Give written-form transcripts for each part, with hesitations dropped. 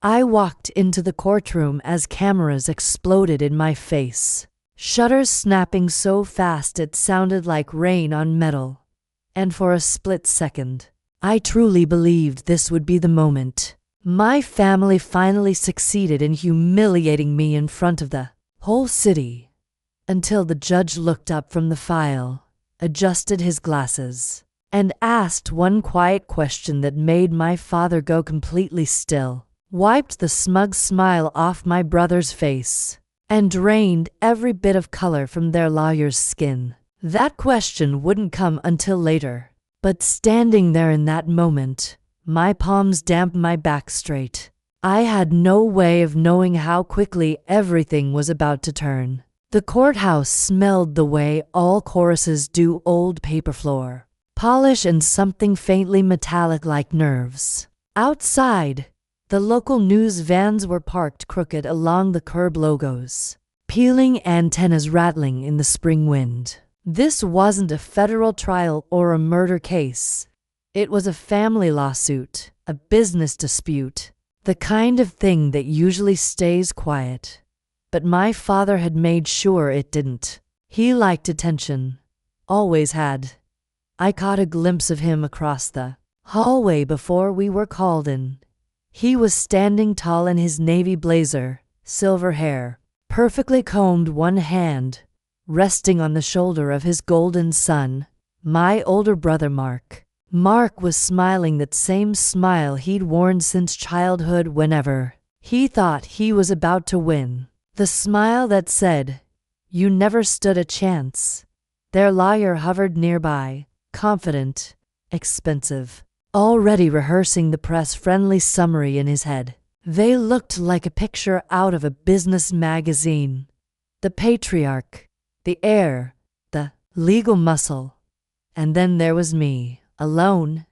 I walked into the courtroom as cameras exploded in my face, shutters snapping so fast it sounded like rain on metal. And for a split second, I truly believed this would be the moment. My family finally succeeded in humiliating me in front of the whole city, until the judge looked up from the file, adjusted his glasses, and asked one quiet question that made my father go completely still, wiped the smug smile off my brother's face, and drained every bit of color from their lawyer's skin. That question wouldn't come until later, but standing there in that moment, my palms damp, my back straight. I had no way of knowing how quickly everything was about to turn. The courthouse smelled the way all choruses do, old paper floor, polish, and something faintly metallic like nerves. Outside, the local news vans were parked crooked along the curb, logos, peeling, antennas rattling in the spring wind. This wasn't a federal trial or a murder case. It was a family lawsuit, a business dispute, the kind of thing that usually stays quiet. But my father had made sure it didn't. He liked attention. Always had. I caught a glimpse of him across the hallway before we were called in. He was standing tall in his navy blazer, silver hair, perfectly combed, one hand resting on the shoulder of his golden son, my older brother Mark. Mark was smiling that same smile he'd worn since childhood whenever he thought he was about to win. The smile that said, "You never stood a chance." Their lawyer hovered nearby, confident, expensive, already rehearsing the press-friendly summary in his head. They looked like a picture out of a business magazine. The patriarch, the heir, the legal muscle. And then there was me. Alone,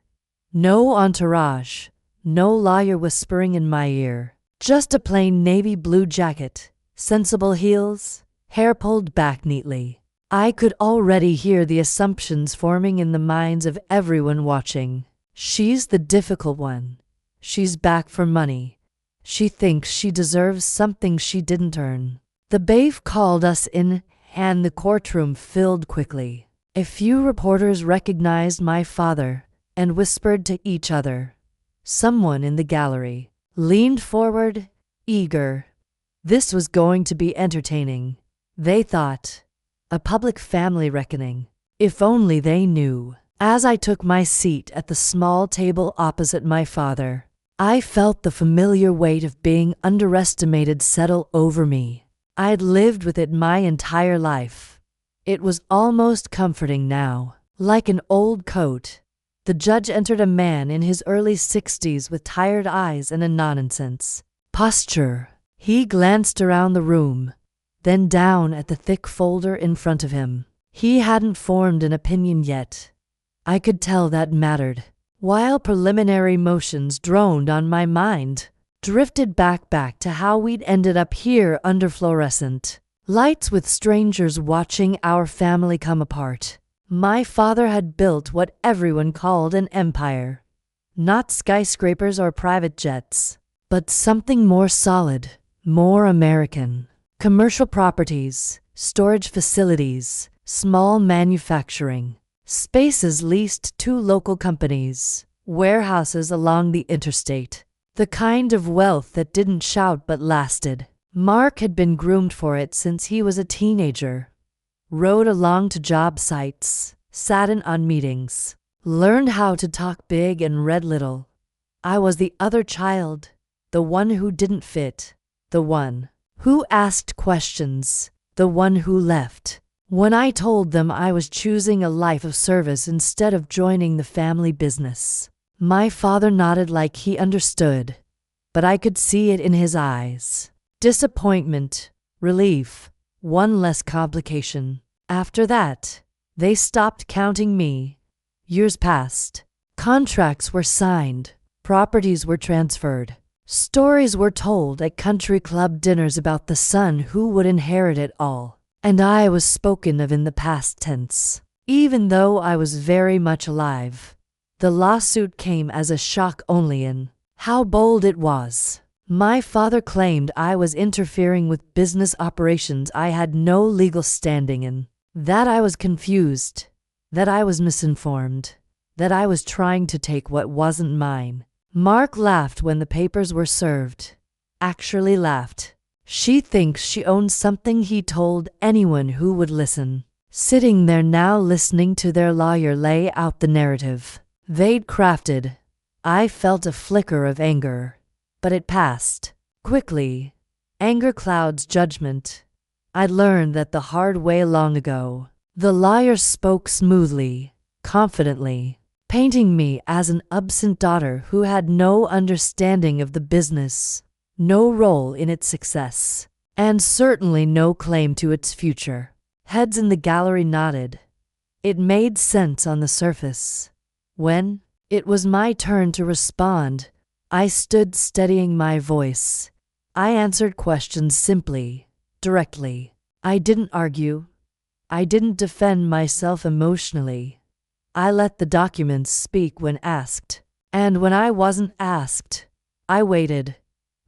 no entourage, no lawyer whispering in my ear, just a plain navy blue jacket, sensible heels, hair pulled back neatly. I could already hear the assumptions forming in the minds of everyone watching. She's the difficult one. She's back for money. She thinks she deserves something she didn't earn. The bailiff called us in, and the courtroom filled quickly. A few reporters recognized my father and whispered to each other. Someone in the gallery leaned forward, eager. This was going to be entertaining, they thought. A public family reckoning. If only they knew. As I took my seat at the small table opposite my father, I felt the familiar weight of being underestimated settle over me. I'd lived with it my entire life. It was almost comforting now, like an old coat. The judge entered, a man in his early 60s with tired eyes and a nonsense posture. He glanced around the room, then down at the thick folder in front of him. He hadn't formed an opinion yet. I could tell that mattered. While preliminary motions droned on my mind, drifted back to how we'd ended up here under fluorescent lights with strangers watching our family come apart. My father had built what everyone called an empire. Not skyscrapers or private jets, but something more solid, more American. Commercial properties, storage facilities, small manufacturing, spaces leased to local companies, warehouses along the interstate. The kind of wealth that didn't shout but lasted. Mark had been groomed for it since he was a teenager. Rode along to job sites, sat in on meetings, learned how to talk big and read little. I was the other child, the one who didn't fit, the one who asked questions, the one who left. When I told them I was choosing a life of service instead of joining the family business, my father nodded like he understood, but I could see it in his eyes. Disappointment, relief, one less complication. After that, they stopped counting me. Years passed. Contracts were signed. Properties were transferred. Stories were told at country club dinners about the son who would inherit it all. And I was spoken of in the past tense. Even though I was very much alive, the lawsuit came as a shock only in how bold it was. My father claimed I was interfering with business operations I had no legal standing in, that I was confused, that I was misinformed, that I was trying to take what wasn't mine. Mark laughed when the papers were served. Actually laughed. She thinks she owns something, he told anyone who would listen. Sitting there now listening to their lawyer lay out the narrative they'd crafted, I felt a flicker of anger, but it passed quickly. Anger clouds judgment. I'd learned that the hard way long ago. The lawyer spoke smoothly, confidently, painting me as an absent daughter who had no understanding of the business, no role in its success, and certainly no claim to its future. Heads in the gallery nodded. It made sense on the surface. When it was my turn to respond, I stood steadying my voice. I answered questions simply, directly. I didn't argue. I didn't defend myself emotionally. I let the documents speak when asked. And when I wasn't asked, I waited.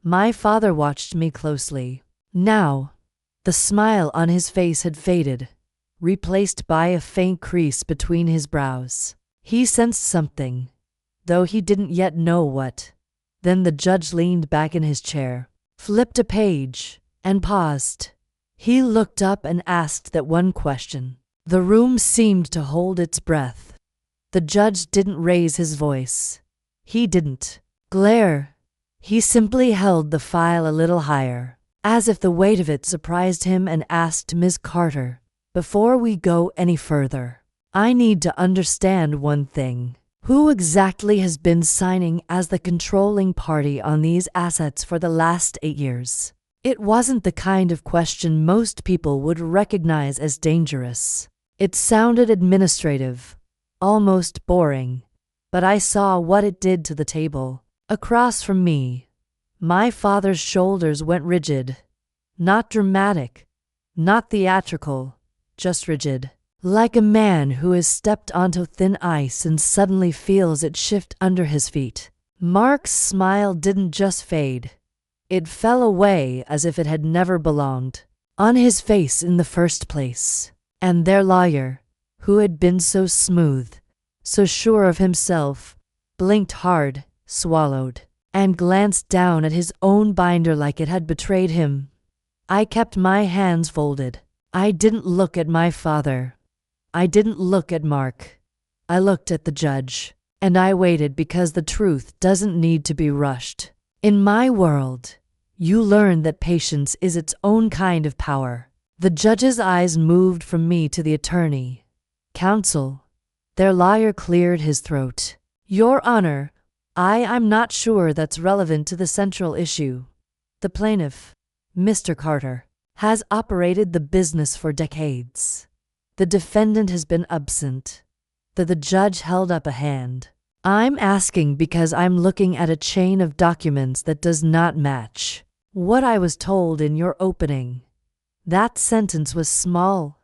My father watched me closely. Now, the smile on his face had faded, replaced by a faint crease between his brows. He sensed something, though he didn't yet know what. Then the judge leaned back in his chair, flipped a page, and paused. He looked up and asked that one question. The room seemed to hold its breath. The judge didn't raise his voice. He didn't glare. He simply held the file a little higher, as if the weight of it surprised him, and asked Ms. Carter, before we go any further, I need to understand one thing. Who exactly has been signing as the controlling party on these assets for the last 8 years? It wasn't the kind of question most people would recognize as dangerous. It sounded administrative, almost boring, but I saw what it did to the table. Across from me, my father's shoulders went rigid. Not dramatic, not theatrical, just rigid. Like a man who has stepped onto thin ice and suddenly feels it shift under his feet. Mark's smile didn't just fade. It fell away as if it had never belonged on his face in the first place. And their lawyer, who had been so smooth, so sure of himself, blinked hard, swallowed, and glanced down at his own binder like it had betrayed him. I kept my hands folded. I didn't look at my father. I didn't look at Mark. I looked at the judge. And I waited, because the truth doesn't need to be rushed. In my world, you learn that patience is its own kind of power. The judge's eyes moved from me to the attorney. Counsel. Their lawyer cleared his throat. Your Honor, I'm not sure that's relevant to the central issue. The plaintiff, Mr. Carter, has operated the business for decades. The defendant has been absent. The judge held up a hand. I'm asking because I'm looking at a chain of documents that does not match what I was told in your opening. That sentence was small.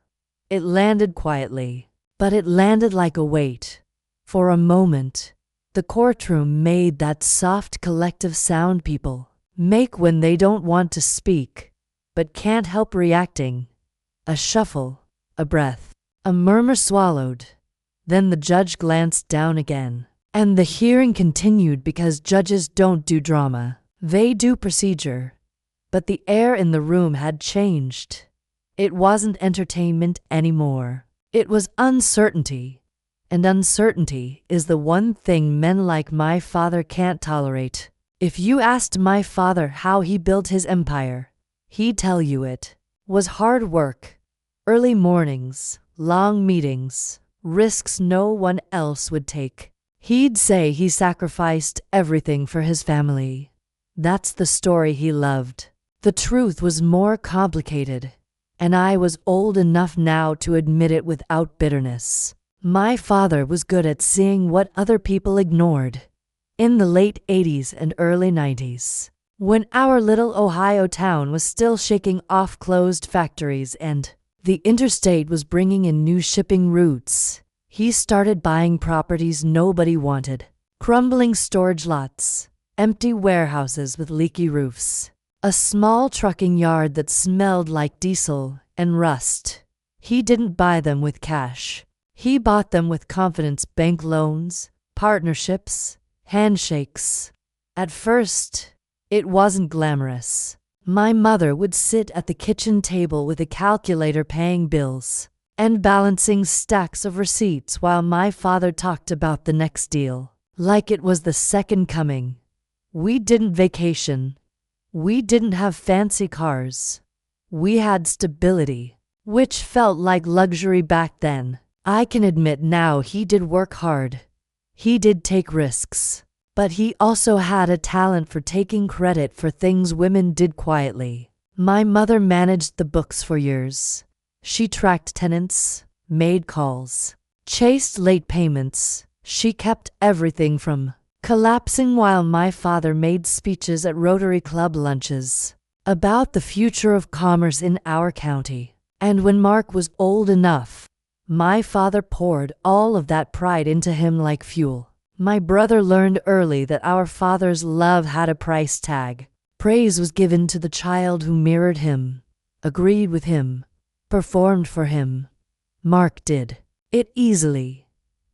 It landed quietly, but it landed like a weight. For a moment, the courtroom made that soft collective sound people make when they don't want to speak, but can't help reacting. A shuffle, a breath, a murmur swallowed. Then the judge glanced down again, and the hearing continued, because judges don't do drama. They do procedure. But the air in the room had changed. It wasn't entertainment anymore. It was uncertainty. And uncertainty is the one thing men like my father can't tolerate. If you asked my father how he built his empire, he'd tell you it was hard work, early mornings, long meetings, risks no one else would take. He'd say he sacrificed everything for his family. That's the story he loved. The truth was more complicated, and I was old enough now to admit it without bitterness. My father was good at seeing what other people ignored. In the late 80s and early 90s, when our little Ohio town was still shaking off closed factories and the interstate was bringing in new shipping routes, he started buying properties nobody wanted, crumbling storage lots, empty warehouses with leaky roofs, a small trucking yard that smelled like diesel and rust. He didn't buy them with cash. He bought them with confidence, bank loans, partnerships, handshakes. At first, it wasn't glamorous. My mother would sit at the kitchen table with a calculator paying bills and balancing stacks of receipts while my father talked about the next deal, like it was the second coming. We didn't vacation. We didn't have fancy cars. We had stability, which felt like luxury back then. I can admit now he did work hard. He did take risks. But he also had a talent for taking credit for things women did quietly. My mother managed the books for years. She tracked tenants, made calls, chased late payments. She kept everything from collapsing while my father made speeches at Rotary Club lunches about the future of commerce in our county. And when Mark was old enough, my father poured all of that pride into him like fuel. My brother learned early that our father's love had a price tag. Praise was given to the child who mirrored him, agreed with him, performed for him. Mark did it easily.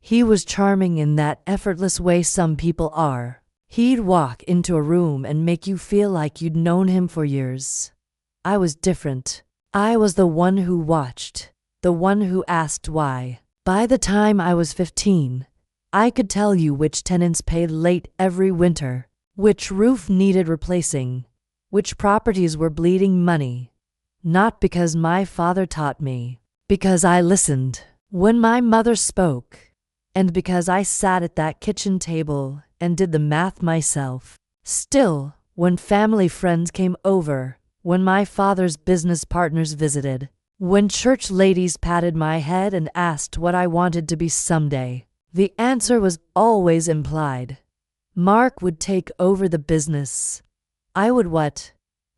He was charming in that effortless way some people are. He'd walk into a room and make you feel like you'd known him for years. I was different. I was the one who watched, the one who asked why. By the time I was 15, I could tell you which tenants paid late every winter, which roof needed replacing, which properties were bleeding money. Not because my father taught me, because I listened when my mother spoke, and because I sat at that kitchen table and did the math myself. Still, when family friends came over, when my father's business partners visited, when church ladies patted my head and asked what I wanted to be someday, the answer was always implied. Mark would take over the business. I would what?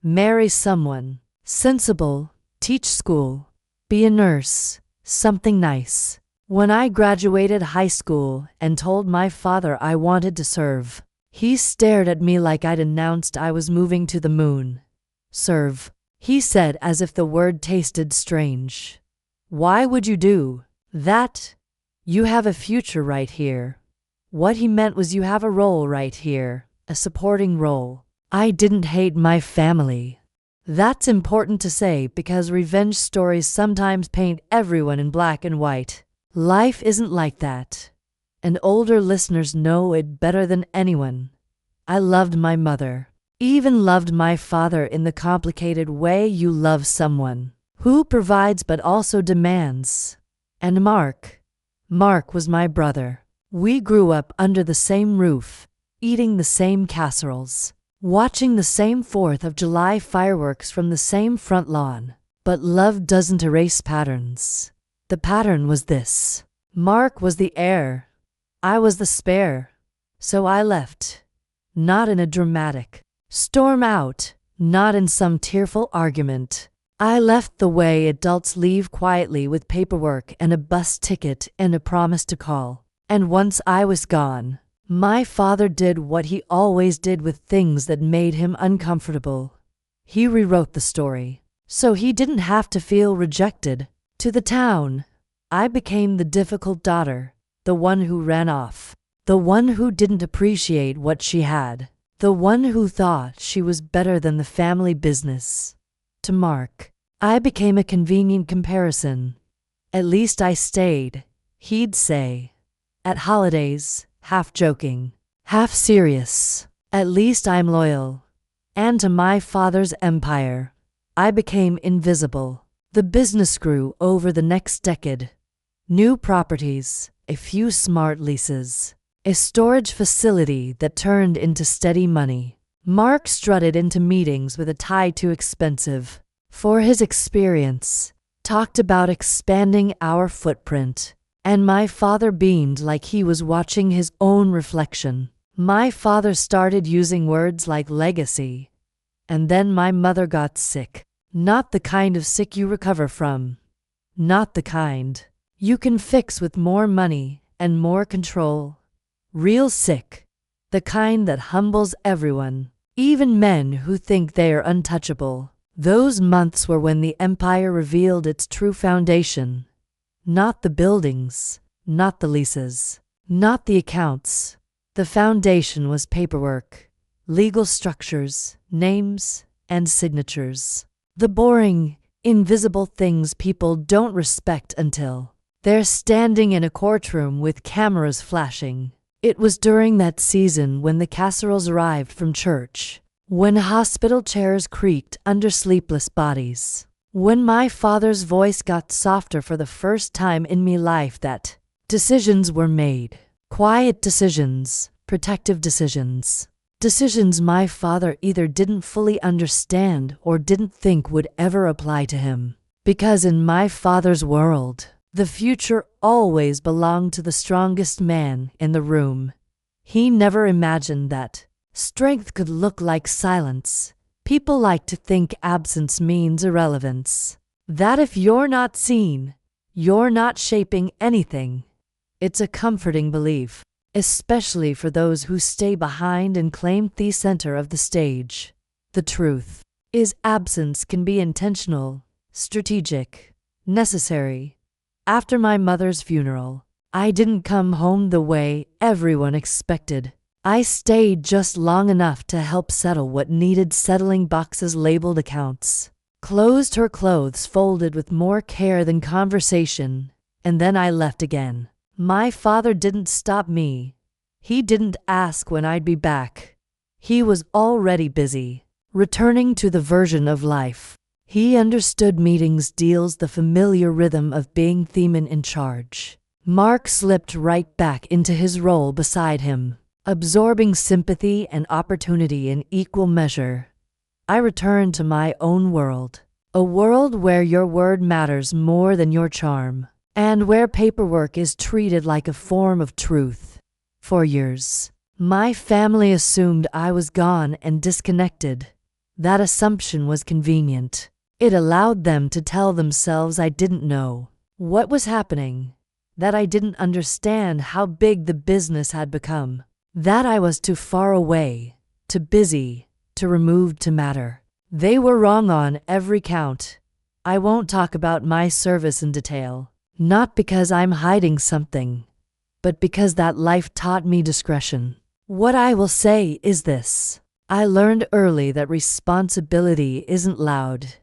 Marry someone sensible, teach school, be a nurse, something nice. When I graduated high school and told my father I wanted to serve, he stared at me like I'd announced I was moving to the moon. Serve, he said as if the word tasted strange. Why would you do that? You have a future right here. What he meant was you have a role right here, a supporting role. I didn't hate my family. That's important to say because revenge stories sometimes paint everyone in black and white. Life isn't like that, and older listeners know it better than anyone. I loved my mother, even loved my father in the complicated way you love someone who provides but also demands. And Mark was my brother. We grew up under the same roof, eating the same casseroles, watching the same 4th of July fireworks from the same front lawn. But love doesn't erase patterns. The pattern was this. Mark was the heir. I was the spare. So I left. Not in a dramatic storm out, not in some tearful argument. I left the way adults leave quietly with paperwork and a bus ticket and a promise to call. And once I was gone, my father did what he always did with things that made him uncomfortable. He rewrote the story, so he didn't have to feel rejected. To the town, I became the difficult daughter, the one who ran off, the one who didn't appreciate what she had, the one who thought she was better than the family business. To Mark, I became a convenient comparison. At least I stayed, he'd say. At holidays, half joking, half serious. At least I'm loyal. And to my father's empire, I became invisible. The business grew over the next decade. New properties, a few smart leases, a storage facility that turned into steady money. Mark strutted into meetings with a tie too expensive for his experience, talked about expanding our footprint, and my father beamed like he was watching his own reflection. My father started using words like legacy, and then my mother got sick. Not the kind of sick you recover from. Not the kind you can fix with more money and more control. Real sick. the kind that humbles everyone, even men who think they are untouchable. Those months were when the empire revealed its true foundation. Not the buildings, not the leases, not the accounts. The foundation was paperwork, legal structures, names, and signatures. The boring, invisible things people don't respect until they're standing in a courtroom with cameras flashing. It was during that season when the casseroles arrived from church, when hospital chairs creaked under sleepless bodies, when my father's voice got softer for the first time in me life, that decisions were made. Quiet decisions, protective decisions. Decisions my father either didn't fully understand or didn't think would ever apply to him. Because in my father's world, the future always belonged to the strongest man in the room. He never imagined that strength could look like silence. People like to think absence means irrelevance. That if you're not seen, you're not shaping anything. It's a comforting belief, especially for those who stay behind and claim the center of the stage. The truth is, absence can be intentional, strategic, necessary. After my mother's funeral, I didn't come home the way everyone expected. I stayed just long enough to help settle what needed settling, boxes labeled accounts, closed her clothes folded with more care than conversation, and then I left again. My father didn't stop me. He didn't ask when I'd be back. He was already busy, returning to the version of life he understood: meetings, deals, the familiar rhythm of being the man in charge. Mark slipped right back into his role beside him, absorbing sympathy and opportunity in equal measure. I returned to my own world, a world where your word matters more than your charm, and where paperwork is treated like a form of truth. For years, my family assumed I was gone and disconnected. That assumption was convenient. It allowed them to tell themselves I didn't know what was happening, that I didn't understand how big the business had become, that I was too far away, too busy, too removed to matter. They were wrong on every count. I won't talk about my service in detail, not because I'm hiding something, but because that life taught me discretion. What I will say is this: I learned early that responsibility isn't loud.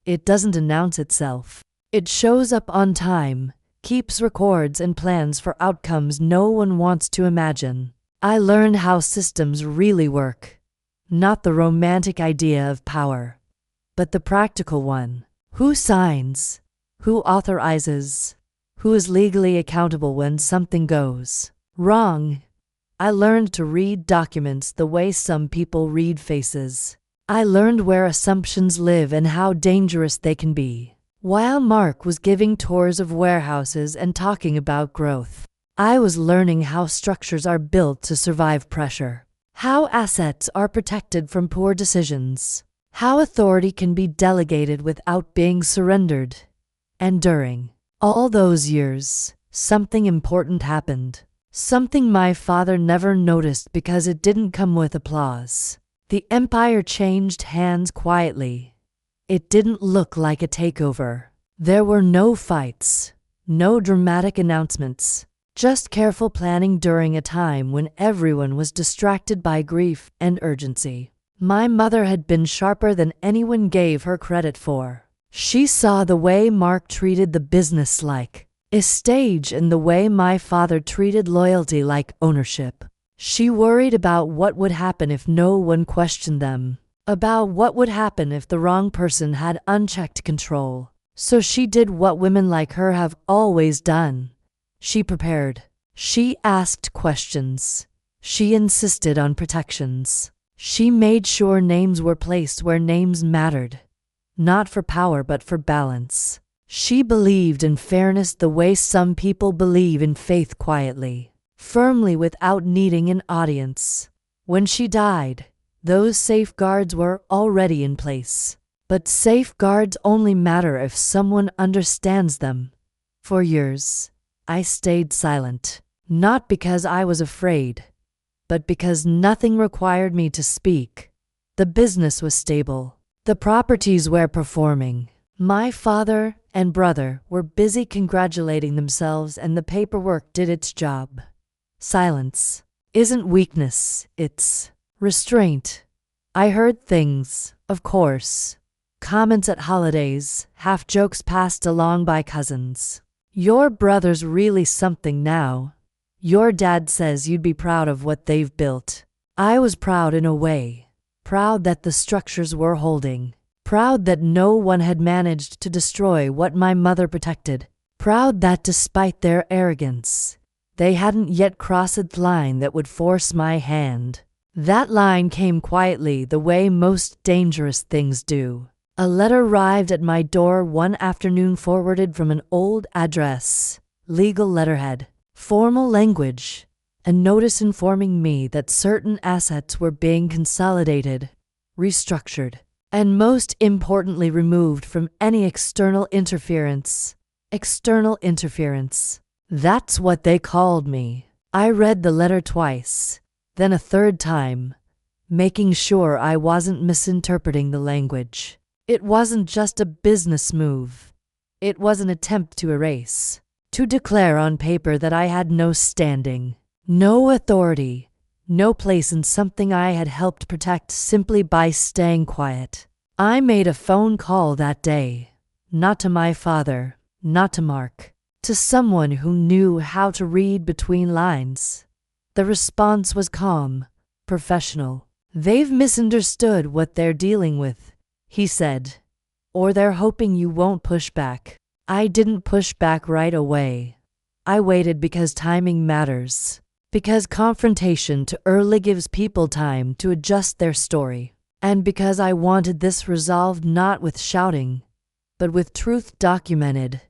It doesn't announce itself. It shows up on time, keeps records, and plans for outcomes no one wants to imagine. I learned how systems really work. Not the romantic idea of power, but the practical one. Who signs? Who authorizes? Who is legally accountable when something goes wrong? I learned to read documents the way some people read faces. I learned where assumptions live and how dangerous they can be. While Mark was giving tours of warehouses and talking about growth, I was learning how structures are built to survive pressure, how assets are protected from poor decisions, how authority can be delegated without being surrendered. And during all those years, something important happened. Something my father never noticed because it didn't come with applause. The empire changed hands quietly. It didn't look like a takeover. There were no fights, no dramatic announcements, just careful planning during a time when everyone was distracted by grief and urgency. My mother had been sharper than anyone gave her credit for. She saw the way Mark treated the business like a stage and the way my father treated loyalty like ownership. She worried about what would happen if no one questioned them, about what would happen if the wrong person had unchecked control. So she did what women like her have always done. She prepared. She asked questions. She insisted on protections. She made sure names were placed where names mattered, not for power but for balance. She believed in fairness the way some people believe in faith, quietly, firmly, without needing an audience. When she died, those safeguards were already in place. But safeguards only matter if someone understands them. For years, I stayed silent, not because I was afraid, but because nothing required me to speak. The business was stable. The properties were performing. My father and brother were busy congratulating themselves, and the paperwork did its job. Silence isn't weakness, it's restraint. I heard things, of course. Comments at holidays, half jokes passed along by cousins. Your brother's really something now. Your dad says you'd be proud of what they've built. I was proud in a way. Proud that the structures were holding. Proud that no one had managed to destroy what my mother protected. Proud that despite their arrogance, they hadn't yet crossed the line that would force my hand. That line came quietly, the way most dangerous things do. A letter arrived at my door one afternoon, forwarded from an old address. Legal letterhead. Formal language. A notice informing me that certain assets were being consolidated, restructured, and most importantly removed from any external interference. External interference. That's what they called me. I read the letter twice, then a third time, making sure I wasn't misinterpreting the language. It wasn't just a business move. It was an attempt to erase, to declare on paper that I had no standing, no authority, no place in something I had helped protect simply by staying quiet. I made a phone call that day, not to my father, not to Mark, to someone who knew how to read between lines. The response was calm, professional. They've misunderstood what they're dealing with, he said, or they're hoping you won't push back. I didn't push back right away. I waited because timing matters, because confrontation too early gives people time to adjust their story, and because I wanted this resolved not with shouting, but with truth documented,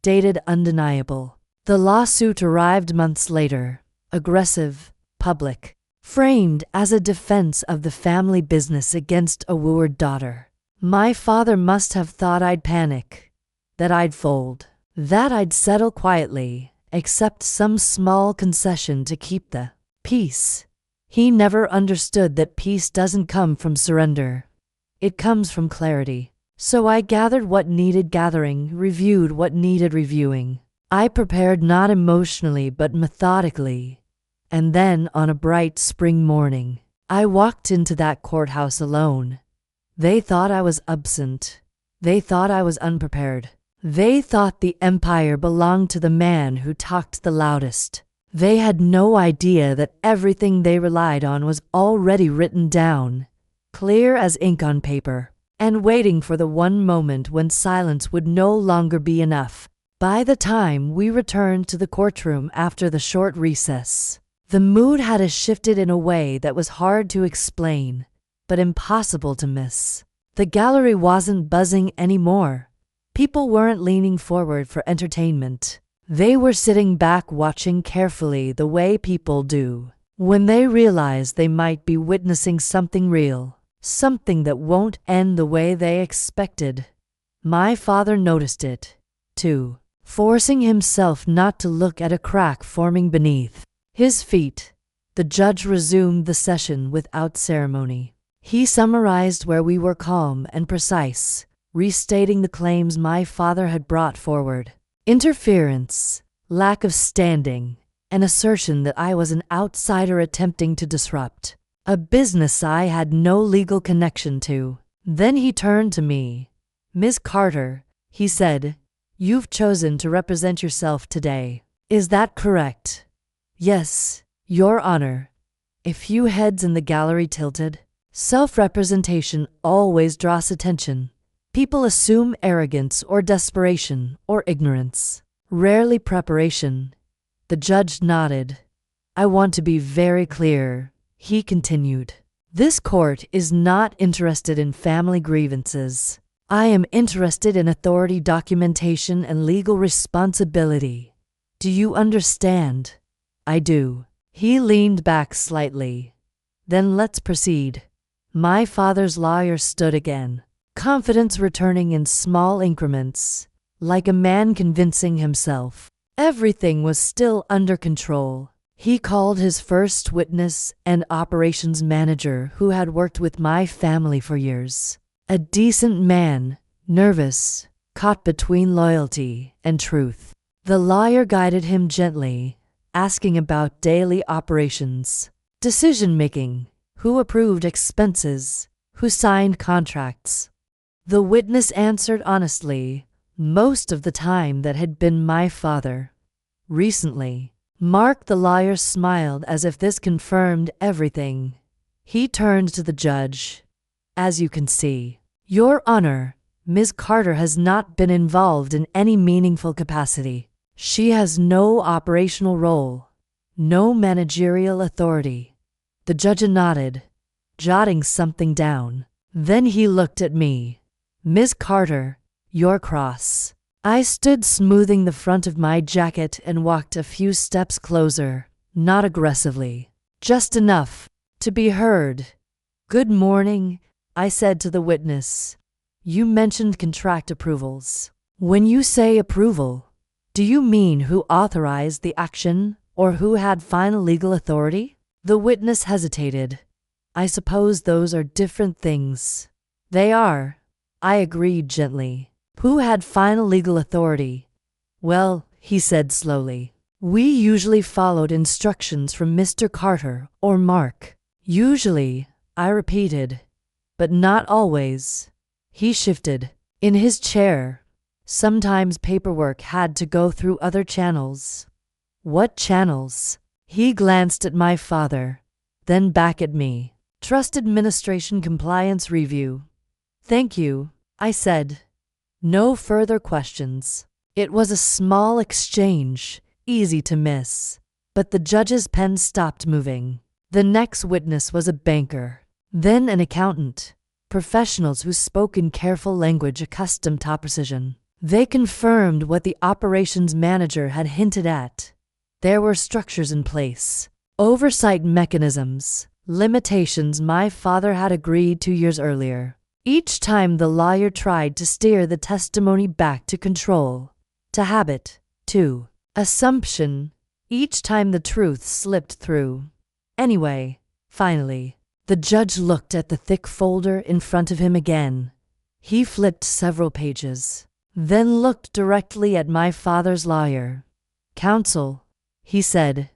dated, undeniable. The lawsuit arrived months later, aggressive, public, framed as a defense of the family business against a wayward daughter. My father must have thought I'd panic, that I'd fold, that I'd settle quietly, accept some small concession to keep the peace. He never understood that peace doesn't come from surrender. It comes from clarity. So I gathered what needed gathering, reviewed what needed reviewing. I prepared not emotionally but methodically. And then, on a bright spring morning, I walked into that courthouse alone. They thought I was absent. They thought I was unprepared. They thought the empire belonged to the man who talked the loudest. They had no idea that everything they relied on was already written down, clear as ink on paper, and waiting for the one moment when silence would no longer be enough. By the time we returned to the courtroom after the short recess, the mood had shifted in a way that was hard to explain, but impossible to miss. The gallery wasn't buzzing anymore. People weren't leaning forward for entertainment. They were sitting back, watching carefully, the way people do when they realize they might be witnessing something real, something that won't end the way they expected. My father noticed it, too, forcing himself not to look at a crack forming beneath his feet. The judge resumed the session without ceremony. He summarized where we were, calm and precise, restating the claims my father had brought forward. Interference, lack of standing, an assertion that I was an outsider attempting to disrupt a business I had no legal connection to. Then he turned to me. "Ms. Carter," he said, "you've chosen to represent yourself today. Is that correct?" "Yes, Your Honor." A few heads in the gallery tilted. Self-representation always draws attention. People assume arrogance or desperation or ignorance, rarely preparation. The judge nodded. "I want to be very clear," he continued. "This court is not interested in family grievances. I am interested in authority, documentation, and legal responsibility. Do you understand?" "I do." He leaned back slightly. "Then let's proceed." My father's lawyer stood again, confidence returning in small increments, like a man convincing himself everything was still under control. He called his first witness, an operations manager who had worked with my family for years. A decent man, nervous, caught between loyalty and truth. The lawyer guided him gently, asking about daily operations, decision-making, who approved expenses, who signed contracts. The witness answered honestly, most of the time that had been my father. Recently, Mark the lawyer smiled as if this confirmed everything. He turned to the judge. As you can see, Your Honor, Ms. Carter has not been involved in any meaningful capacity. She has no operational role, no managerial authority. The judge nodded, jotting something down. Then he looked at me. Ms. Carter, your cross. I stood smoothing the front of my jacket and walked a few steps closer, not aggressively, just enough to be heard. Good morning, I said to the witness. You mentioned contract approvals. When you say approval, do you mean who authorized the action or who had final legal authority? The witness hesitated. I suppose those are different things. They are, I agreed gently. Who had final legal authority? Well, he said slowly, we usually followed instructions from Mr. Carter or Mark. Usually, I repeated, but not always. He shifted in his chair. Sometimes paperwork had to go through other channels. What channels? He glanced at my father, then back at me. Trust Administration Compliance Review. Thank you, I said. No further questions. It was a small exchange, easy to miss. But the judge's pen stopped moving. The next witness was a banker, then an accountant, professionals who spoke in careful language accustomed to precision. They confirmed what the operations manager had hinted at. There were structures in place, oversight mechanisms, limitations my father had agreed 2 years earlier. Each time the lawyer tried to steer the testimony back to control, to habit, to assumption, each time the truth slipped through. Anyway, finally, the judge looked at the thick folder in front of him again. He flipped several pages, then looked directly at my father's lawyer. Counsel, he said,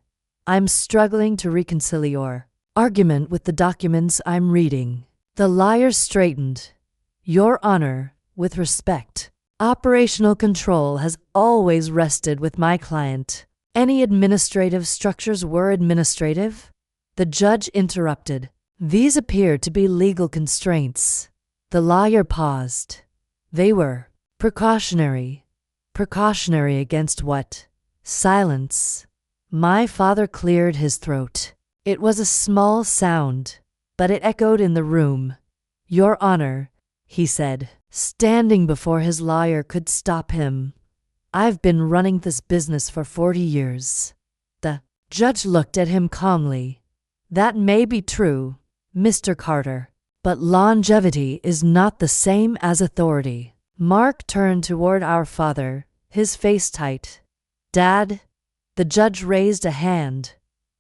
I'm struggling to reconcile your argument with the documents I'm reading. The lawyer straightened. Your Honor, with respect, operational control has always rested with my client. Any administrative structures were administrative? The judge interrupted. These appear to be legal constraints. The lawyer paused. They were precautionary. Precautionary against what? Silence. My father cleared his throat. It was a small sound, but it echoed in the room. Your Honor, he said, standing before his lawyer could stop him. I've been running this business for 40 years. The judge looked at him calmly. That may be true, Mr. Carter, but longevity is not the same as authority. Mark turned toward our father, his face tight. Dad? The judge raised a hand.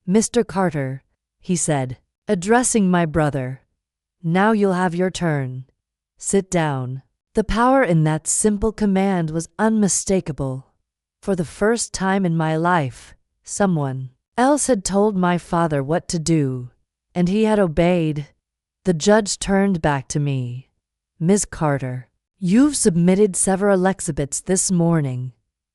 Mr. Carter, he said, addressing my brother. Now you'll have your turn. Sit down. The power in that simple command was unmistakable. For the first time in my life, someone else had told my father what to do, and he had obeyed. The judge turned back to me. Ms. Carter, you've submitted several exhibits this morning.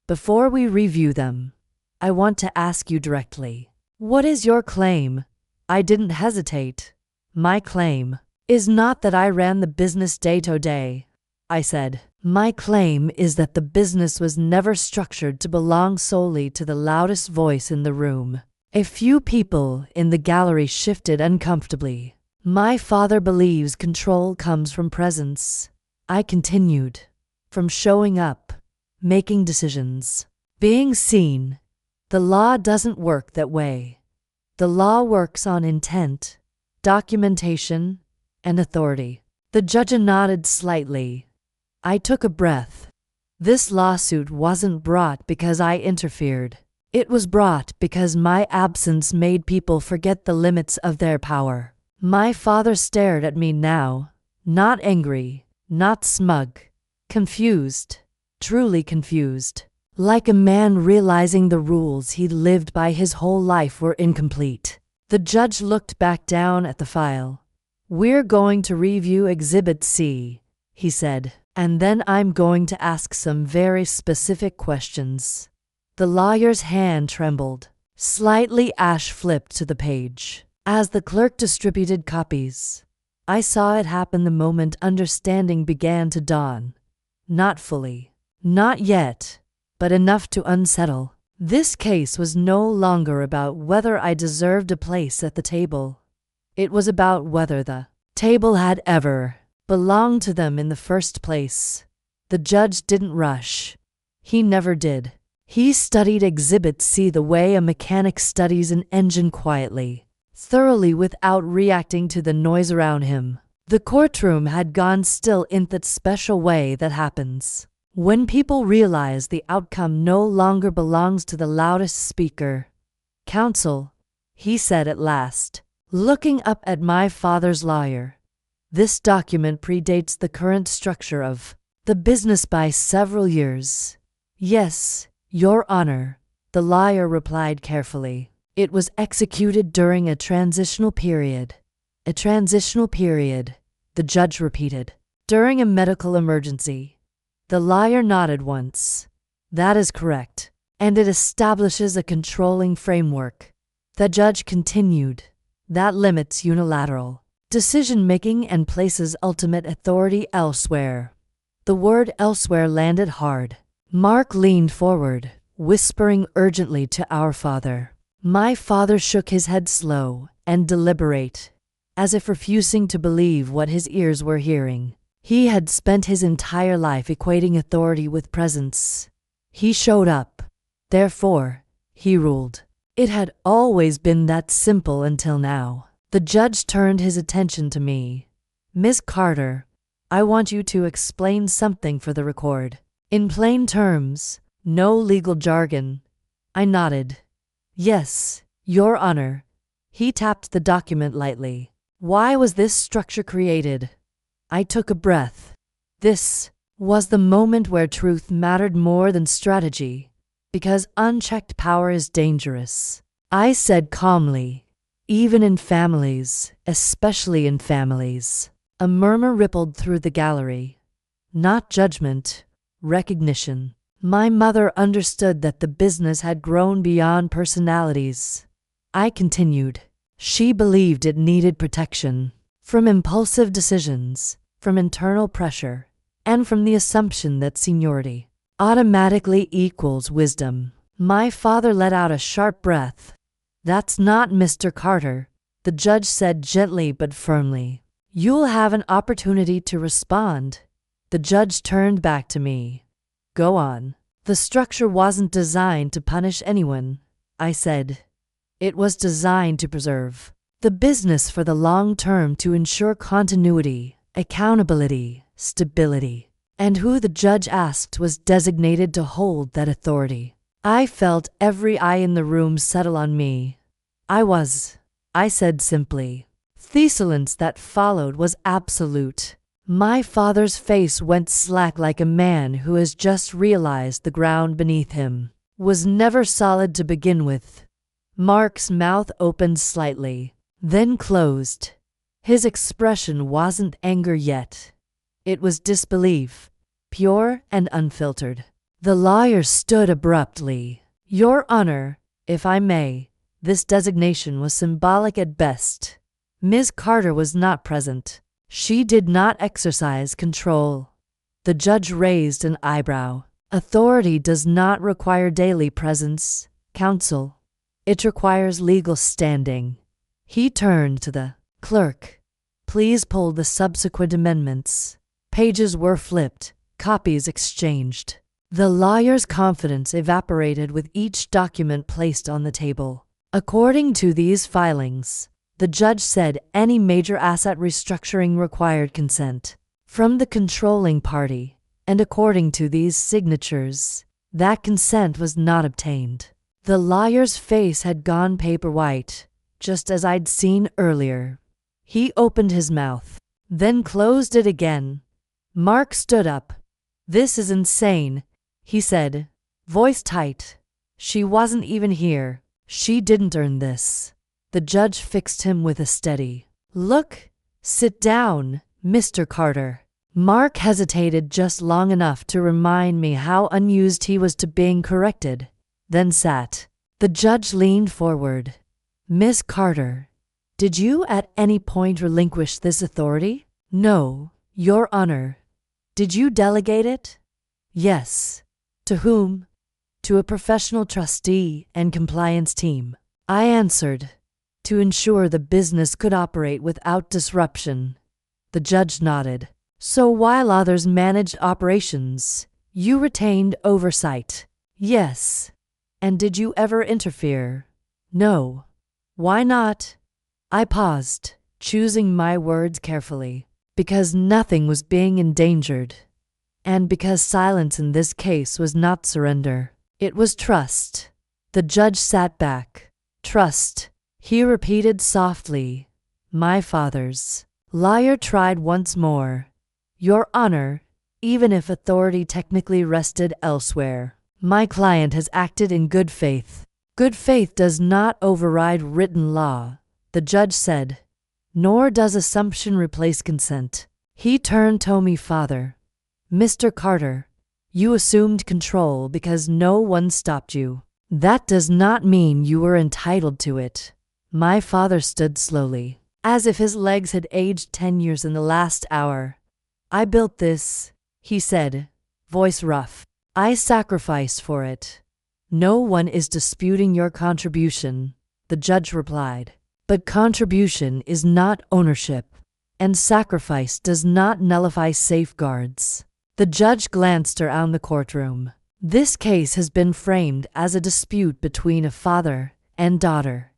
Before we review them, I want to ask you directly. What is your claim? I didn't hesitate. My claim is not that I ran the business day to day, I said. My claim is that the business was never structured to belong solely to the loudest voice in the room. A few people in the gallery shifted uncomfortably. My father believes control comes from presence. I continued. From showing up, making decisions, being seen. The law doesn't work that way. The law works on intent, documentation, and authority. The judge nodded slightly. I took a breath. This lawsuit wasn't brought because I interfered. It was brought because my absence made people forget the limits of their power. My father stared at me now, not angry, not smug, confused, truly confused, like a man realizing the rules he'd lived by his whole life were incomplete. The judge looked back down at the file. "We're going to review Exhibit C," he said, "and then I'm going to ask some very specific questions." The lawyer's hand trembled. Slightly, ash flipped to the page. As the clerk distributed copies, I saw it happen the moment understanding began to dawn. Not fully. Not yet, but enough to unsettle. This case was no longer about whether I deserved a place at the table. It was about whether the table had ever belonged to them in the first place. The judge didn't rush. He never did. He studied Exhibit C the way a mechanic studies an engine, quietly, thoroughly, without reacting to the noise around him. The courtroom had gone still in that special way that happens when people realize the outcome no longer belongs to the loudest speaker. "Counsel," he said at last, looking up at my father's lawyer, "this document predates the current structure of the business by several years." "Yes, Your Honor," the lawyer replied carefully. "It was executed during a transitional period." "A transitional period," the judge repeated. "During a medical emergency." The lawyer nodded once. "That is correct. And it establishes a controlling framework." The judge continued. "That limits unilateral decision-making and places ultimate authority elsewhere." The word "elsewhere" landed hard. Mark leaned forward, whispering urgently to our father. My father shook his head, slow and deliberate, as if refusing to believe what his ears were hearing. He had spent his entire life equating authority with presence. He showed up. Therefore, he ruled. It had always been that simple until now. The judge turned his attention to me. "Ms. Carter, I want you to explain something for the record. In plain terms, no legal jargon." I nodded. "Yes, Your Honor." He tapped the document lightly. "Why was this structure created?" I took a breath. This was the moment where truth mattered more than strategy, because unchecked power is dangerous. I said calmly, "Even in families, especially in families." A murmur rippled through the gallery. Not judgment, recognition. My mother understood that the business had grown beyond personalities. I continued. She believed it needed protection. From impulsive decisions, from internal pressure, and from the assumption that seniority automatically equals wisdom. My father let out a sharp breath. "That's not Mr. Carter," the judge said gently but firmly. "You'll have an opportunity to respond." The judge turned back to me. "Go on." "The structure wasn't designed to punish anyone," I said. "It was designed to preserve the business for the long term, to ensure continuity, accountability, stability." And who, the judge asked, was designated to hold that authority? I felt every eye in the room settle on me. I said simply. The silence that followed was absolute. My father's face went slack, like a man who has just realized the ground beneath him was never solid to begin with. Mark's mouth opened slightly, then closed. His expression wasn't anger yet. It was disbelief, pure and unfiltered. The lawyer stood abruptly. "Your Honor, if I may, this designation was symbolic at best." Ms. Carter was not present. She did not exercise control. The judge raised an eyebrow. "Authority does not require daily presence, counsel. It requires legal standing." He turned to the clerk. "Please pull the subsequent amendments." Pages were flipped, copies exchanged. The lawyer's confidence evaporated with each document placed on the table. "According to these filings," the judge said, "any major asset restructuring required consent from the controlling party, and according to these signatures, that consent was not obtained." The lawyer's face had gone paper white, just as I'd seen earlier. He opened his mouth, then closed it again. Mark stood up. "This is insane," he said, voice tight. "She wasn't even here. She didn't earn this." The judge fixed him with a steady look. "Sit down, Mr. Carter." Mark hesitated just long enough to remind me how unused he was to being corrected, then sat. The judge leaned forward. "Miss Carter, did you at any point relinquish this authority?" "No, Your Honor." "Did you delegate it?" "Yes." "To whom?" "To a professional trustee and compliance team." I answered. "To ensure the business could operate without disruption." The judge nodded. "So while others managed operations, you retained oversight?" "Yes." "And did you ever interfere?" "No." "Why not?" I paused, choosing my words carefully. Because nothing was being endangered, and because silence in this case was not surrender. It was trust. The judge sat back. "Trust," he repeated softly. "My father's." Lawyer tried once more. "Your Honor, even if authority technically rested elsewhere, my client has acted in good faith." "Good faith does not override written law," the judge said. "Nor does assumption replace consent." He turned to me, "Father, Mr. Carter, you assumed control because no one stopped you. That does not mean you were entitled to it." My father stood slowly, as if his legs had aged 10 years in the last hour. "I built this," he said, voice rough. "I sacrificed for it." "No one is disputing your contribution," the judge replied. "But contribution is not ownership, and sacrifice does not nullify safeguards." The judge glanced around the courtroom. "This case has been framed as a dispute between a father and daughter.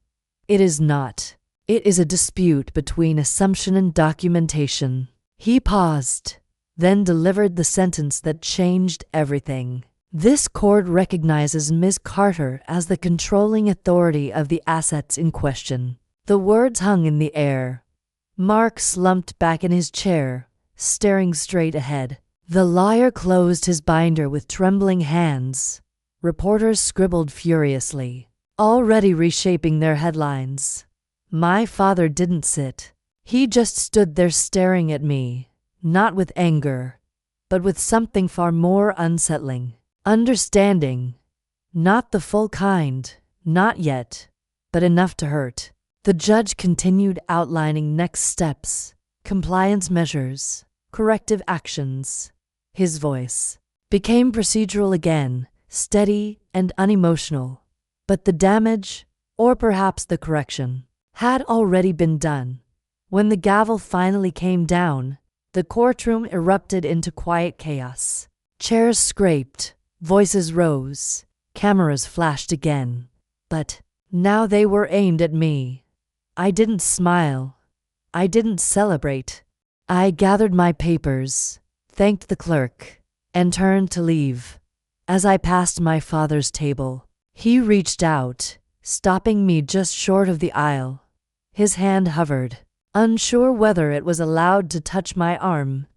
It is not. It is a dispute between assumption and documentation." He paused, then delivered the sentence that changed everything. "This court recognizes Ms. Carter as the controlling authority of the assets in question." The words hung in the air. Mark slumped back in his chair, staring straight ahead. The lawyer closed his binder with trembling hands. Reporters scribbled furiously, already reshaping their headlines. My father didn't sit. He just stood there staring at me, not with anger, but with something far more unsettling. Understanding. Not the full kind, not yet, but enough to hurt. The judge continued outlining next steps, compliance measures, corrective actions. His voice became procedural again, steady and unemotional. But the damage, or perhaps the correction, had already been done. When the gavel finally came down, the courtroom erupted into quiet chaos. Chairs scraped, voices rose, cameras flashed again. But now they were aimed at me. I didn't smile. I didn't celebrate. I gathered my papers, thanked the clerk, and turned to leave. As I passed my father's table, he reached out, stopping me just short of the aisle. His hand hovered, unsure whether it was allowed to touch my arm.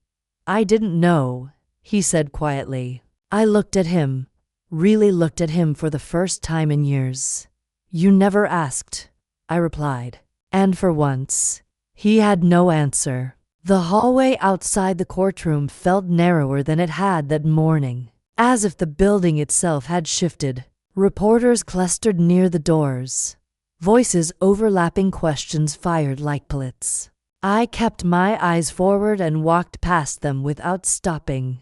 "I didn't know," he said quietly. I looked at him, really looked at him for the first time in years. "You never asked," I replied. And for once, he had no answer. The hallway outside the courtroom felt narrower than it had that morning, as if the building itself had shifted. Reporters clustered near the doors, voices overlapping, questions fired like bullets. I kept my eyes forward and walked past them without stopping.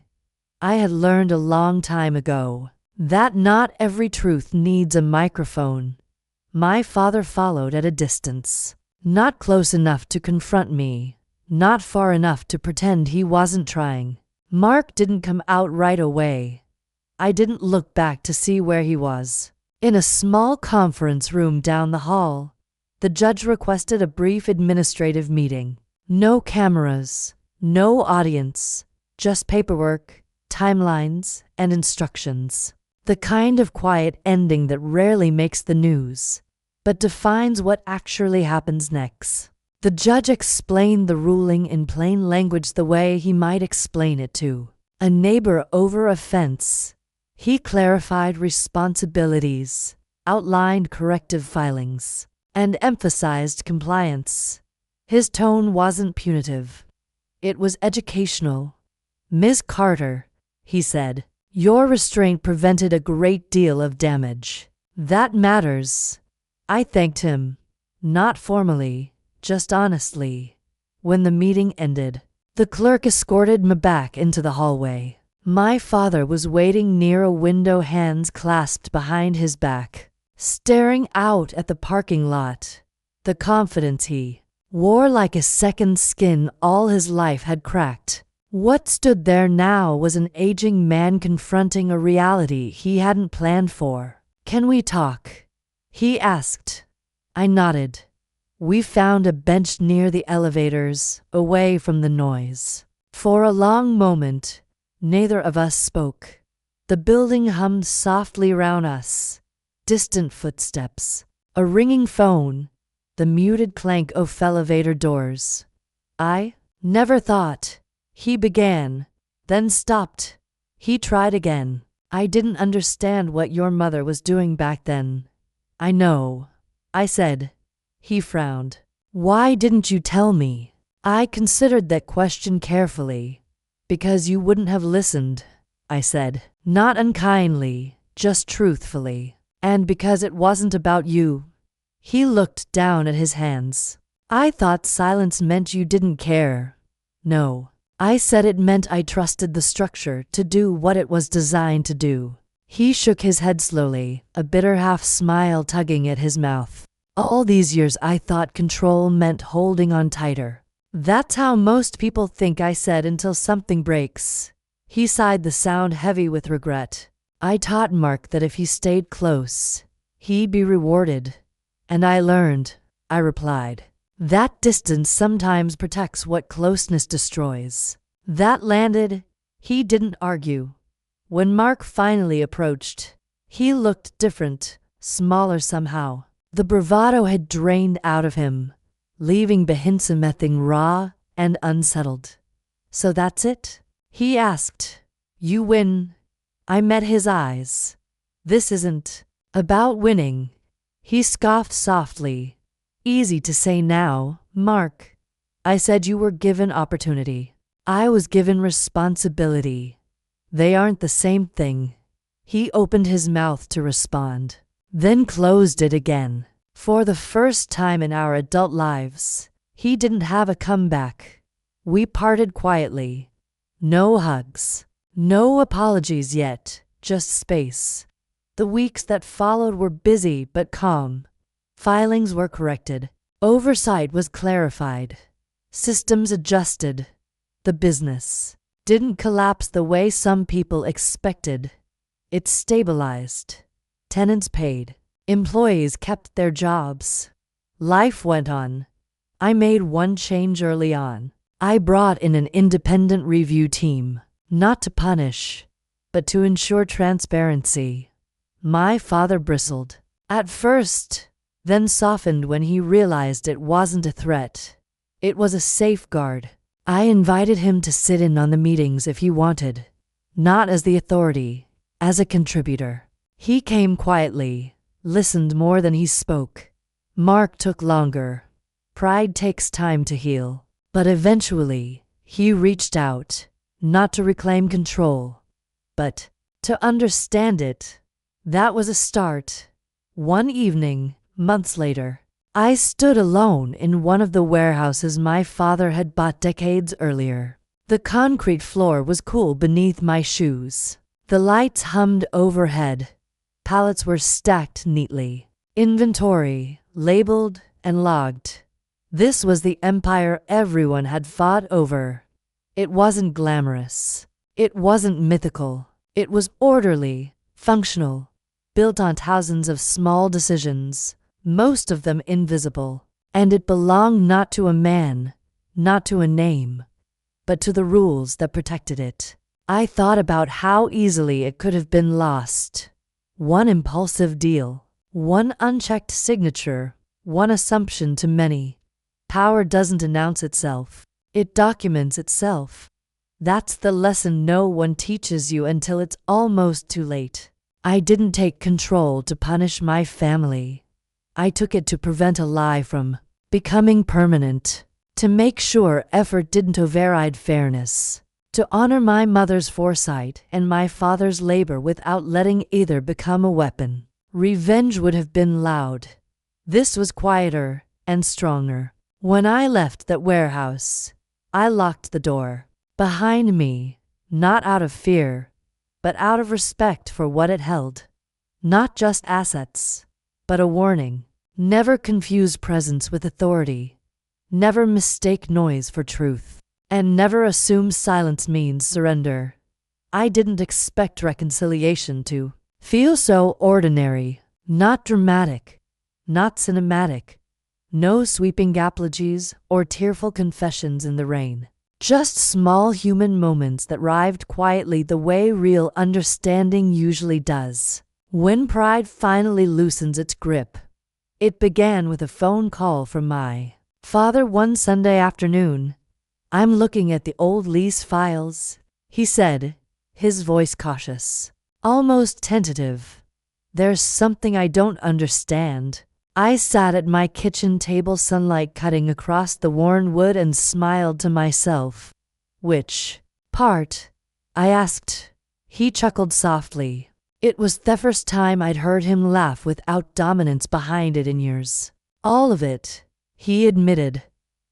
I had learned a long time ago that not every truth needs a microphone. My father followed at a distance, not close enough to confront me, not far enough to pretend he wasn't trying. Mark didn't come out right away. I didn't look back to see where he was. In a small conference room down the hall, the judge requested a brief administrative meeting. No cameras, no audience, just paperwork, timelines, and instructions. The kind of quiet ending that rarely makes the news, but defines what actually happens next. The judge explained the ruling in plain language the way he might explain it to a neighbor over a fence. He clarified responsibilities, outlined corrective filings, and emphasized compliance. His tone wasn't punitive. It was educational. "Ms. Carter," he said, "your restraint prevented a great deal of damage. That matters." I thanked him, not formally, just honestly. When the meeting ended, the clerk escorted me back into the hallway. My father was waiting near a window, hands clasped behind his back, staring out at the parking lot. The confidence he wore like a second skin all his life had cracked. What stood there now was an aging man confronting a reality he hadn't planned for. "Can we talk?" he asked. I nodded. We found a bench near the elevators, away from the noise. For a long moment, neither of us spoke. The building hummed softly around us. Distant footsteps, a ringing phone, the muted clank of elevator doors. "I never thought," he began, then stopped. He tried again. "I didn't understand what your mother was doing back then." "I know," I said. He frowned. "Why didn't you tell me?" I considered that question carefully. "Because you wouldn't have listened," I said, not unkindly, just truthfully. "And because it wasn't about you." He looked down at his hands. "I thought silence meant you didn't care." "No," I said, "it meant I trusted the structure to do what it was designed to do." He shook his head slowly, a bitter half smile tugging at his mouth. "All these years I thought control meant holding on tighter." "That's how most people think," I said, "until something breaks." He sighed, the sound heavy with regret. "I taught Mark that if he stayed close, he'd be rewarded." "And I learned," I replied, "that distance sometimes protects what closeness destroys." That landed. He didn't argue. When Mark finally approached, he looked different, smaller somehow. The bravado had drained out of him, leaving behind something raw and unsettled. "So that's it?" he asked. "You win." I met his eyes. "This isn't about winning," he scoffed softly. "Easy to say now, Mark." I said, "You were given opportunity. I was given responsibility. They aren't the same thing." He opened his mouth to respond, then closed it again. For the first time in our adult lives, he didn't have a comeback. We parted quietly. No hugs, no apologies yet, just space. The weeks that followed were busy but calm. Filings were corrected. Oversight was clarified. Systems adjusted. The business didn't collapse the way some people expected. It stabilized. Tenants paid. Employees kept their jobs. Life went on. I made one change early on. I brought in an independent review team, not to punish, but to ensure transparency. My father bristled at first, then softened when he realized it wasn't a threat. It was a safeguard. I invited him to sit in on the meetings if he wanted, not as the authority, as a contributor. He came quietly, listened more than he spoke. Mark took longer. Pride takes time to heal. But eventually, he reached out, not to reclaim control, but to understand it. That was a start. One evening, months later, I stood alone in one of the warehouses my father had bought decades earlier. The concrete floor was cool beneath my shoes. The lights hummed overhead. Pallets were stacked neatly. Inventory, labeled and logged. This was the empire everyone had fought over. It wasn't glamorous. It wasn't mythical. It was orderly, functional, built on thousands of small decisions, most of them invisible. And it belonged not to a man, not to a name, but to the rules that protected it. I thought about how easily it could have been lost. One impulsive deal, one unchecked signature, one assumption to many. Power doesn't announce itself, it documents itself. That's the lesson no one teaches you until it's almost too late. I didn't take control to punish my family. I took it to prevent a lie from becoming permanent, to make sure effort didn't override fairness, to honor my mother's foresight and my father's labor without letting either become a weapon. Revenge would have been loud. This was quieter and stronger. When I left that warehouse, I locked the door behind me, not out of fear, but out of respect for what it held. Not just assets, but a warning. Never confuse presence with authority. Never mistake noise for truth. And never assume silence means surrender. I didn't expect reconciliation to feel so ordinary, not dramatic, not cinematic. No sweeping apologies or tearful confessions in the rain. Just small human moments that arrived quietly the way real understanding usually does. When pride finally loosens its grip. It began with a phone call from my father one Sunday afternoon. "I'm looking at the old lease files," he said, his voice cautious, almost tentative. "There's something I don't understand." I sat at my kitchen table, sunlight cutting across the worn wood, and smiled to myself. "Which part?" I asked. He chuckled softly. It was the first time I'd heard him laugh without dominance behind it in years. "All of it," he admitted.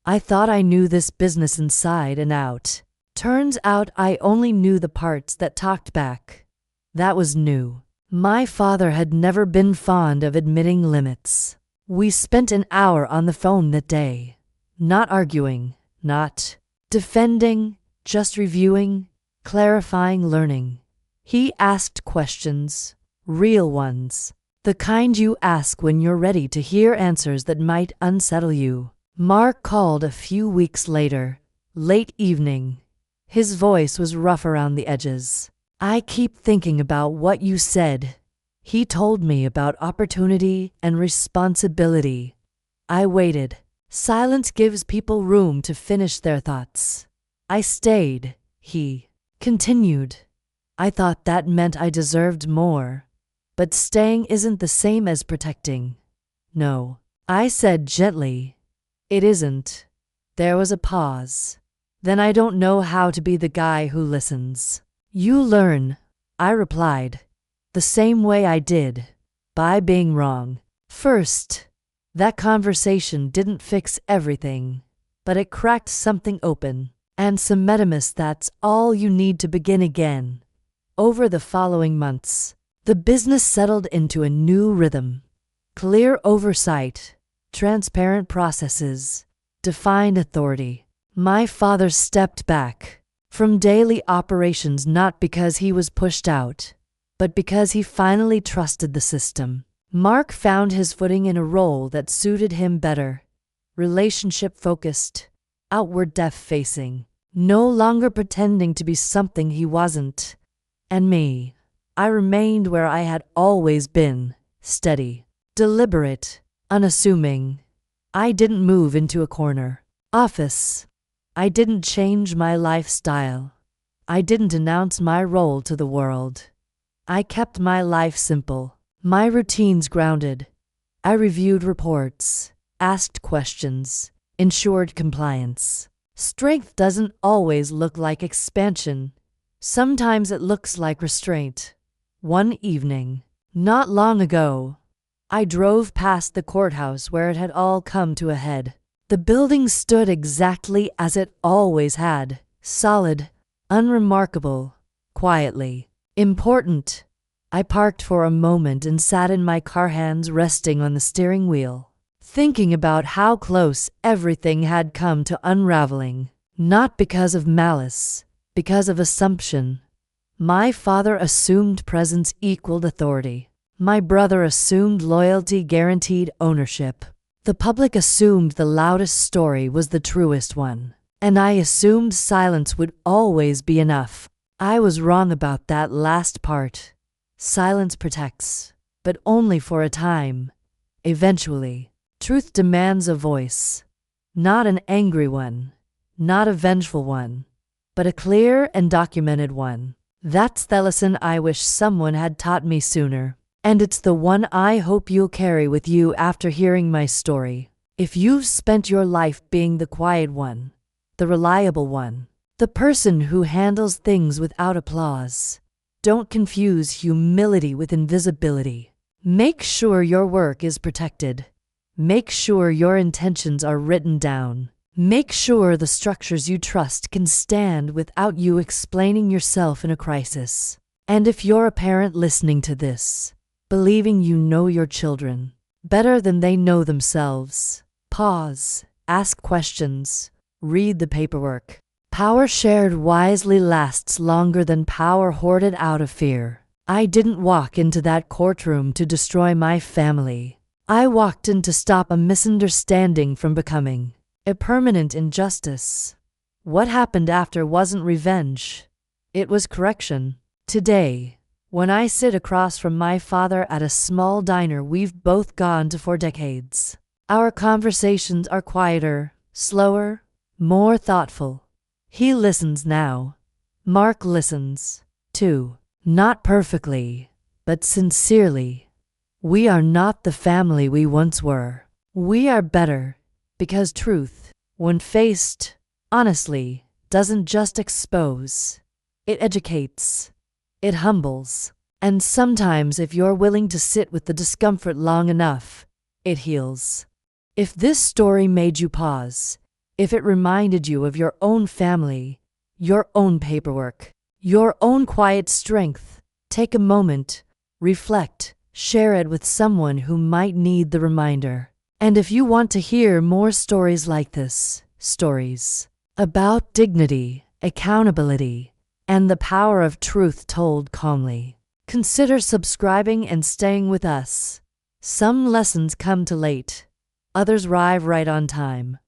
"I thought I knew this business inside and out. Turns out I only knew the parts that talked back." That was new. My father had never been fond of admitting limits. We spent an hour on the phone that day. Not arguing, not defending, just reviewing, clarifying, learning. He asked questions, real ones. The kind you ask when you're ready to hear answers that might unsettle you. Mark called a few weeks later, late evening. His voice was rough around the edges. "I keep thinking about what you said." He told me about opportunity and responsibility. I waited. Silence gives people room to finish their thoughts. I stayed, he continued. I thought that meant I deserved more. But staying isn't the same as protecting. "No," I said gently. "It isn't." There was a pause. "Then I don't know how to be the guy who listens." "You learn," I replied, "the same way I did, by being wrong." First, that conversation didn't fix everything, but it cracked something open. And Semetimus, that's all you need to begin again. Over the following months, the business settled into a new rhythm. Clear oversight, transparent processes, defined authority. My father stepped back from daily operations not because he was pushed out, but because he finally trusted the system. Mark found his footing in a role that suited him better. Relationship-focused, outward depth-facing, no longer pretending to be something he wasn't. And me, I remained where I had always been, steady, deliberate, unassuming. I didn't move into a corner office. I didn't change my lifestyle. I didn't announce my role to the world. I kept my life simple, my routines grounded. I reviewed reports, asked questions, ensured compliance. Strength doesn't always look like expansion. Sometimes it looks like restraint. One evening, not long ago, I drove past the courthouse where it had all come to a head. The building stood exactly as it always had, solid, unremarkable, quietly important. I parked for a moment and sat in my car, hands resting on the steering wheel, thinking about how close everything had come to unraveling. Not because of malice, because of assumption. My father assumed presence equaled authority. My brother assumed loyalty guaranteed ownership. The public assumed the loudest story was the truest one, and I assumed silence would always be enough. I was wrong about that last part. Silence protects, but only for a time. Eventually, truth demands a voice. Not an angry one, not a vengeful one, but a clear and documented one. That's the lesson I wish someone had taught me sooner. And it's the one I hope you'll carry with you after hearing my story. If you've spent your life being the quiet one, the reliable one, the person who handles things without applause, don't confuse humility with invisibility. Make sure your work is protected. Make sure your intentions are written down. Make sure the structures you trust can stand without you explaining yourself in a crisis. And if you're a parent listening to this, believing you know your children better than they know themselves, pause, ask questions, read the paperwork. Power shared wisely lasts longer than power hoarded out of fear. I didn't walk into that courtroom to destroy my family. I walked in to stop a misunderstanding from becoming a permanent injustice. What happened after wasn't revenge. It was correction. Today, when I sit across from my father at a small diner we've both gone to for decades, our conversations are quieter, slower, more thoughtful. He listens now. Mark listens, too. Not perfectly, but sincerely. We are not the family we once were. We are better, because truth, when faced honestly, doesn't just expose. It educates. It humbles. And sometimes if you're willing to sit with the discomfort long enough, it heals. If this story made you pause, if it reminded you of your own family, your own paperwork, your own quiet strength, take a moment, reflect, share it with someone who might need the reminder. And if you want to hear more stories like this, stories about dignity, accountability, and the power of truth told calmly, consider subscribing and staying with us. Some lessons come too late, others arrive right on time.